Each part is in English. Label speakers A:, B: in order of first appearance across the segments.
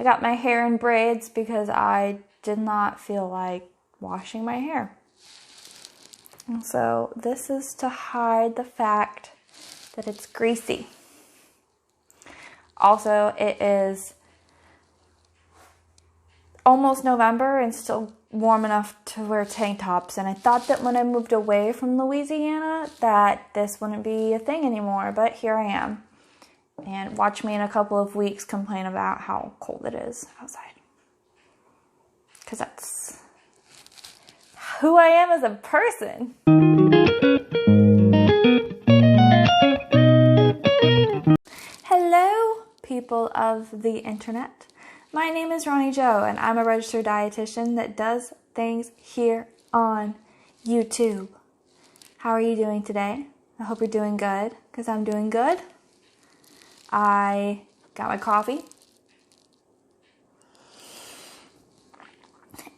A: got my hair in braids because I did not feel like washing my hair. And so this is to hide the fact that it's greasy. Also, it is almost November and still warm enough to wear tank tops. And I thought that when I moved away from Louisiana that this wouldn't be a thing anymore, but here I am. And watch me in a couple of weeks complain about how cold it is outside. Because that's who I am as a person. Hello, people of the internet. My name is Ronnie Jo, and I'm a registered dietitian that does things here on YouTube. How are you doing today? I hope you're doing good, because I'm doing good. I got my coffee.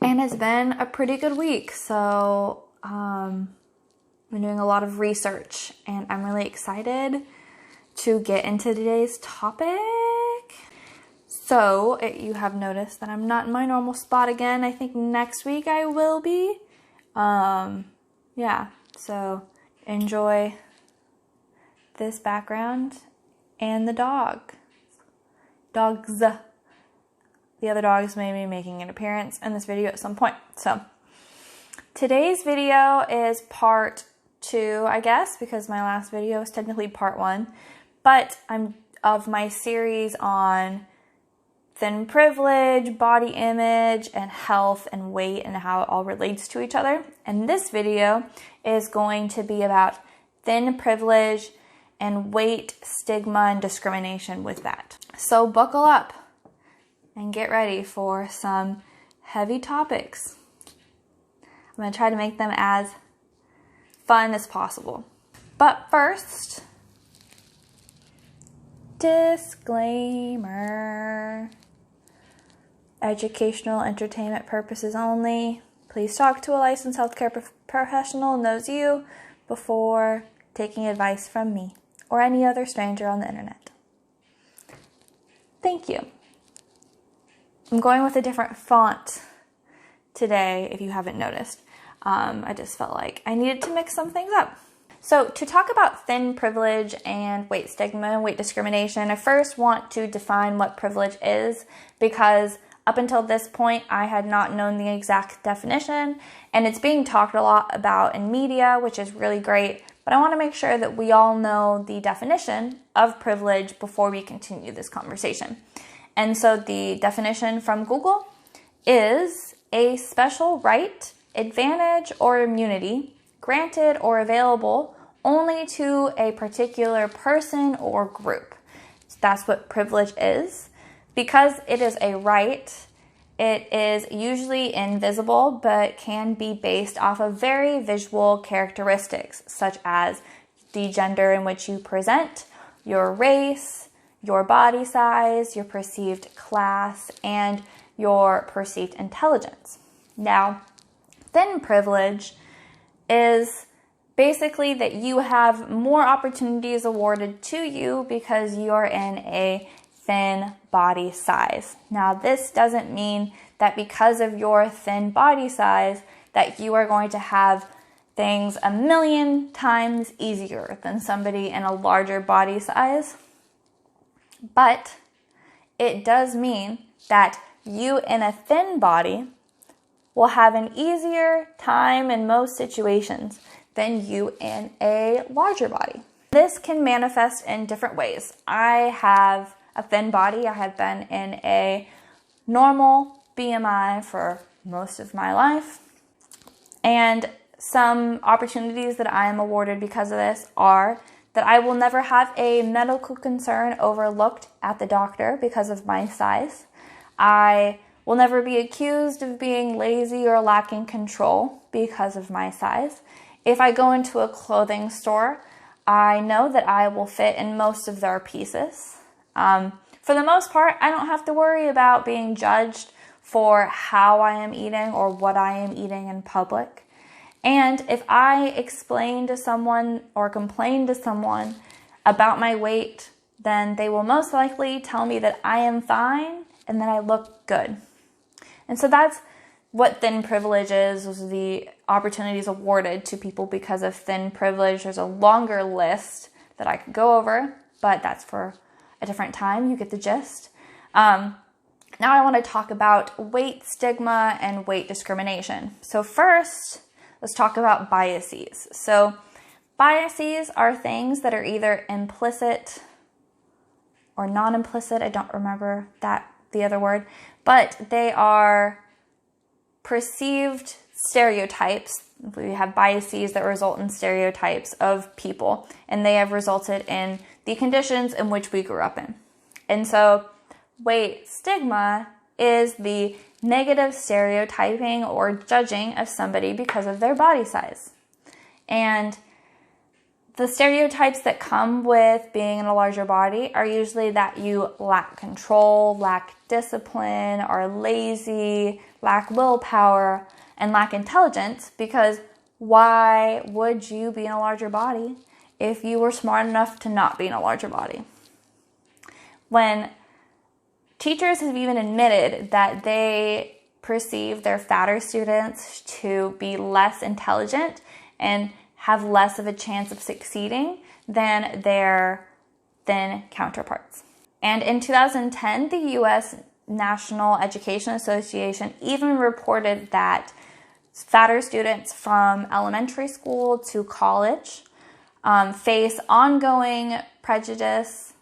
A: And it's been a pretty good week, so I've been doing a lot of research, and I'm really excited to get into today's topic. So, you have noticed that I'm not in my normal spot again. I think next week I will be. Yeah, so enjoy this background and the dogs. The other dogs may be making an appearance in this video at some point. So, today's video is part 2, I guess, because my last video was technically part 1. But I'm of my series on thin privilege, body image, and health and weight and how it all relates to each other. And this video is going to be about thin privilege and weight, stigma, and discrimination with that. So buckle up and get ready for some heavy topics. I'm going to try to make them as fun as possible. But first, disclaimer. Educational, entertainment purposes only. Please talk to a licensed healthcare professional who knows you before taking advice from me or any other stranger on the internet. Thank you. I'm going with a different font today, if you haven't noticed. I just felt like I needed to mix some things up. So to talk about thin privilege and weight stigma and weight discrimination, I first want to define what privilege is, because up until this point, I had not known the exact definition, and it's being talked a lot about in media, which is really great, but I want to make sure that we all know the definition of privilege before we continue this conversation. And so the definition from Google is a special right, advantage, or immunity granted or available only to a particular person or group. So that's what privilege is. Because it is a right, it is usually invisible, but can be based off of very visual characteristics, such as the gender in which you present, your race, your body size, your perceived class, and your perceived intelligence. Now, thin privilege is basically that you have more opportunities awarded to you because you're in a thin body size. Now, this doesn't mean that because of your thin body size that you are going to have things 1,000,000 times easier than somebody in a larger body size. But it does mean that you in a thin body will have an easier time in most situations than you in a larger body. This can manifest in different ways. I have a thin body. I have been in a normal BMI for most of my life. And some opportunities that I am awarded because of this are that I will never have a medical concern overlooked at the doctor because of my size. I will never be accused of being lazy or lacking control because of my size. If I go into a clothing store, I know that I will fit in most of their pieces. For the most part, I don't have to worry about being judged for how I am eating or what I am eating in public. And if I explain to someone or complain to someone about my weight, then they will most likely tell me that I am fine and then I look good. And so that's what thin privilege is, was the opportunities awarded to people because of thin privilege. There's a longer list that I could go over, but that's for a different time. You get the gist. Now I want to talk about weight stigma and weight discrimination. So first, let's talk about biases. So biases are things that are either implicit or non-implicit. I don't remember the other word, but they are perceived stereotypes. We have biases that result in stereotypes of people, and they have resulted in the conditions in which we grew up in. And so weight stigma is the negative stereotyping or judging of somebody because of their body size. And the stereotypes that come with being in a larger body are usually that you lack control, lack discipline, are lazy, lack willpower, and lack intelligence, because why would you be in a larger body if you were smart enough to not be in a larger body? When teachers have even admitted that they perceive their fatter students to be less intelligent and have less of a chance of succeeding than their thin counterparts. And in 2010, the U.S. National Education Association even reported that fatter students from elementary school to college face ongoing prejudice,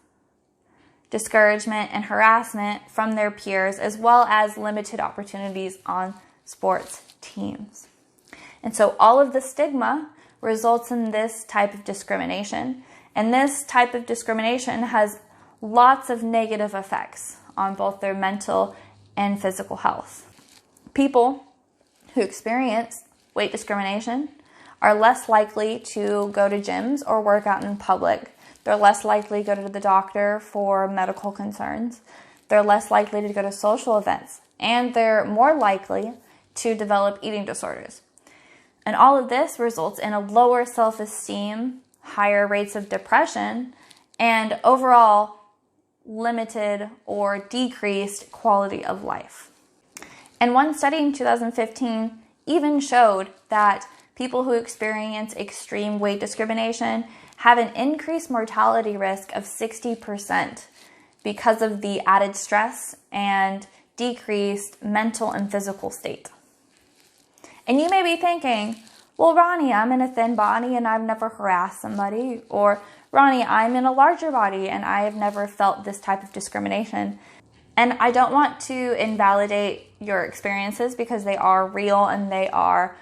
A: discouragement, and harassment from their peers, as well as limited opportunities on sports teams. And so all of the stigma results in this type of discrimination. And this type of discrimination has lots of negative effects on both their mental and physical health. People who experience weight discrimination are less likely to go to gyms or work out in public. They're less likely to go to the doctor for medical concerns. They're less likely to go to social events. And they're more likely to develop eating disorders. And all of this results in a lower self-esteem, higher rates of depression, and overall limited or decreased quality of life. And one study in 2015 even showed that people who experience extreme weight discrimination have an increased mortality risk of 60% because of the added stress and decreased mental and physical state. And you may be thinking, well, Ronnie, I'm in a thin body and I've never harassed somebody. Or, Ronnie, I'm in a larger body and I have never felt this type of discrimination. And I don't want to invalidate your experiences because they are real and they are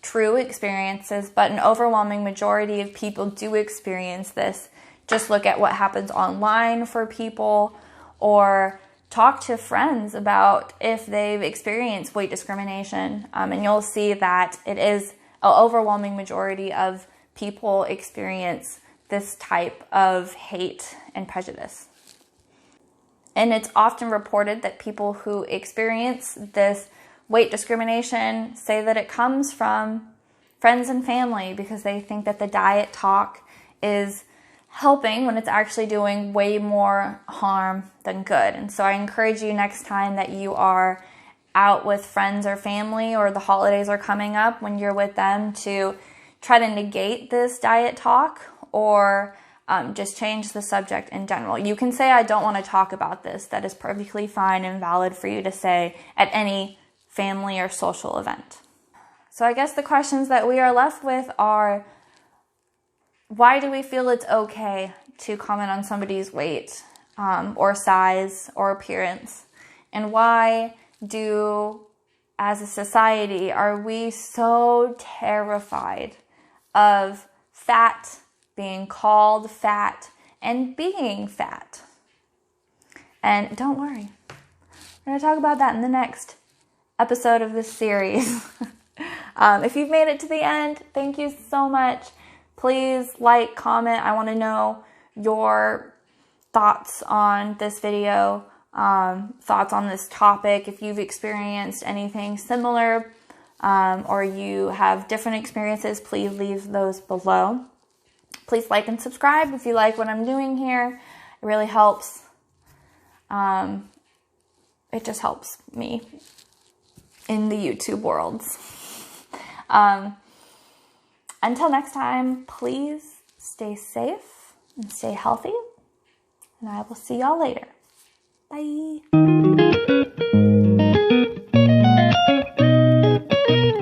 A: true experiences, but an overwhelming majority of people do experience this. Just look at what happens online for people, or talk to friends about if they've experienced weight discrimination, and you'll see that it is an overwhelming majority of people experience this type of hate and prejudice. And it's often reported that people who experience this weight discrimination say that it comes from friends and family because they think that the diet talk is helping when it's actually doing way more harm than good. And so I encourage you, next time that you are out with friends or family, or the holidays are coming up, when you're with them, to try to negate this diet talk, or just change the subject in general. You can say, I don't want to talk about this. That is perfectly fine and valid for you to say at any family or social event. So I guess the questions that we are left with are, why do we feel it's okay to comment on somebody's weight or size or appearance? And why as a society, are we so terrified of fat, being called fat, and being fat? And don't worry, we're going to talk about that in the next episode of this series. If you've made it to the end, thank you so much. Please like, comment. I want to know your thoughts on this video, thoughts on this topic. If you've experienced anything similar, or you have different experiences, please leave those below. Please like and subscribe if you like what I'm doing here. It really helps. it just helps me in the YouTube worlds. Until next time, please stay safe and stay healthy, and I will see y'all later. Bye.